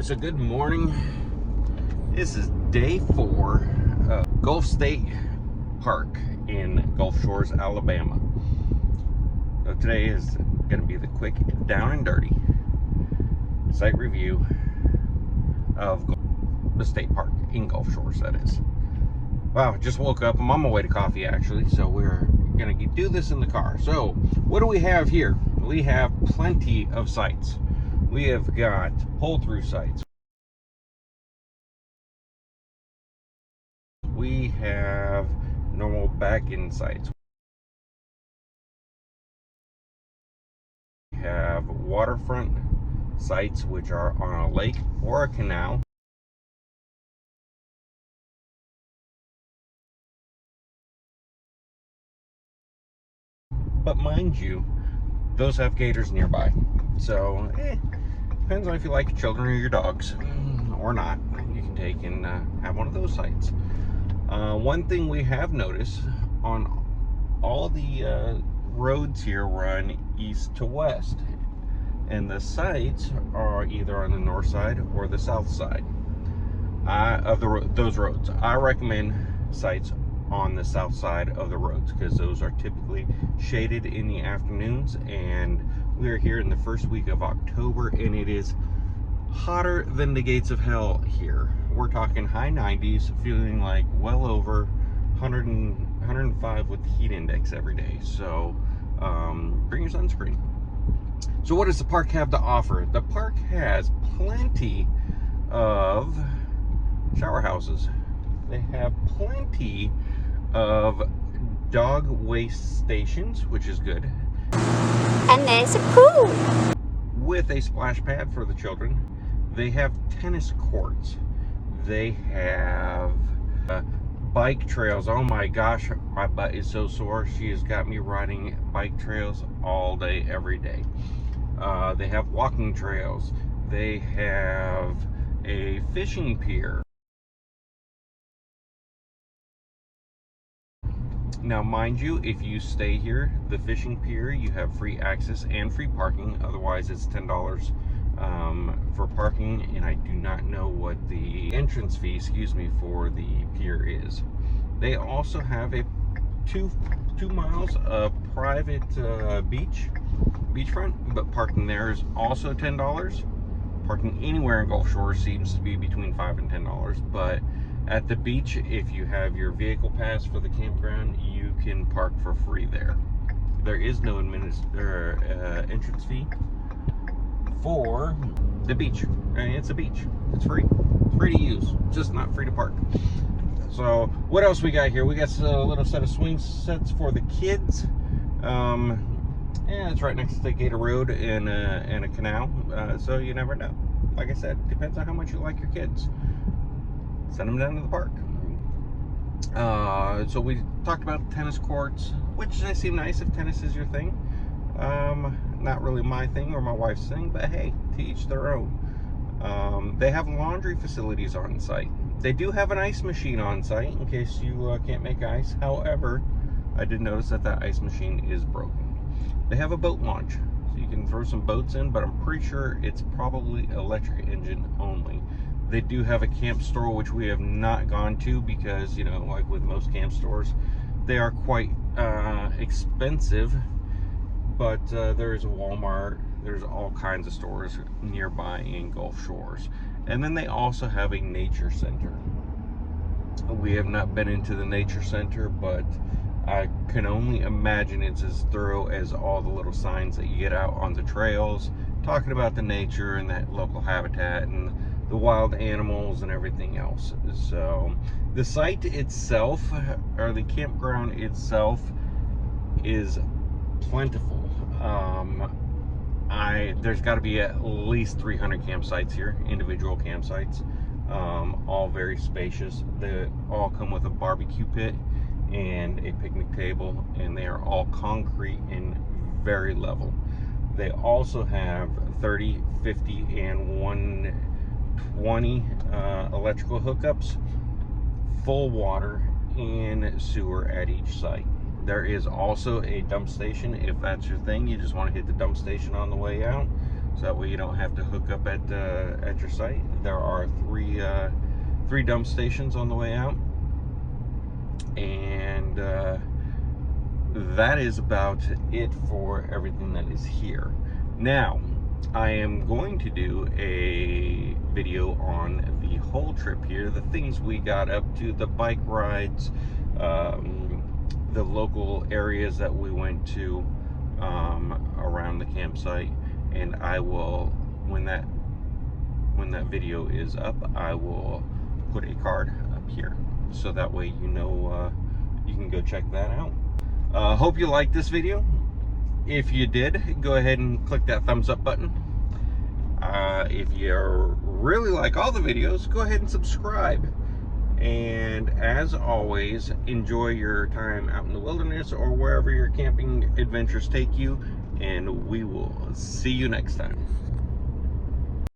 So good morning. This is day 4 of Gulf State Park in Gulf Shores, Alabama. So today is going to be the quick down and dirty site review of the state park in Gulf Shores, that is. Wow, just woke up. I'm on my way to coffee actually, so we're going to do this in the car. So what do we have here? We have plenty of sites. We have got pull-through sites. We have normal back-end sites. We have waterfront sites, which are on a lake or a canal. But mind you, those have gators nearby. So, depends on if you like your children or your dogs or not. You can take and have one of those sites. One thing we have noticed on all the roads here run east to west, and the sites are either on the north side or the south side of those roads. I recommend sites on the south side of the roads because those are typically shaded in the afternoons, and we are here in the first week of October and it is hotter than the gates of hell here. We're talking high 90s, feeling like well over 105 with the heat index every day. So bring your sunscreen. So what does the park have to offer? The park has plenty of shower houses. They have plenty of dog waste stations, which is good. And there's a pool With a splash pad for the children. They have tennis courts. They have bike trails. Oh my gosh, my butt is so sore. She has got me riding bike trails all day, every day. They have walking trails. They have a fishing pier. Now, mind you, if you stay here, the fishing pier, you have free access and free parking. Otherwise, it's $10 for parking, and I do not know what the entrance fee, for the pier is. They also have a two miles of private beachfront, but parking there is also $10. Parking anywhere in Gulf Shores seems to be between $5 and $10, but at the beach, if you have your vehicle pass for the campground, you can park for free there. There is no entrance fee for the beach. I mean, it's a beach. It's free. It's free to use, just not free to park. So what else we got here? We got a little set of swing sets for the kids. It's right next to Gator Road and a canal. So you never know. Like I said, depends on how much you like your kids. Send them down to the park. So we talked about tennis courts, which they seem nice if tennis is your thing. Not really my thing or my wife's thing, but hey, to each their own. They have laundry facilities on site. They do have an ice machine on site in case you can't make ice. However, I did notice that ice machine is broken. They have a boat launch, so you can throw some boats in, but I'm pretty sure it's probably electric engine only. They do have a camp store, which we have not gone to because, you know, like with most camp stores, they are quite expensive. But there's a Walmart, there's all kinds of stores nearby in Gulf Shores. And then they also have a nature center. We have not been into the nature center, but I can only imagine it's as thorough as all the little signs that you get out on the trails, talking about the nature and that local habitat and the wild animals and everything else. So the site itself, or the campground itself, is plentiful. There's got to be at least 300 campsites here, individual campsites, all very spacious. They all come with a barbecue pit and a picnic table, and they are all concrete and very level. They also have 30, 50, and 120 electrical hookups, full water and sewer at each site. There is also a dump station if that's your thing. You just want to hit the dump station on the way out. So that way you don't have to hook up at your site. There are three dump stations on the way out, and that is about it for everything that is here. Now, I am going to do a video on the whole trip here, the things we got up to, the bike rides, the local areas that we went to around the campsite, and I will, when that video is up, I will put a card up here, so that way you know you can go check that out. Hope you liked this video. If you did, go ahead and click that thumbs up button. If you really like all the videos, go ahead and subscribe. And as always, enjoy your time out in the wilderness or wherever your camping adventures take you, and we will see you next time.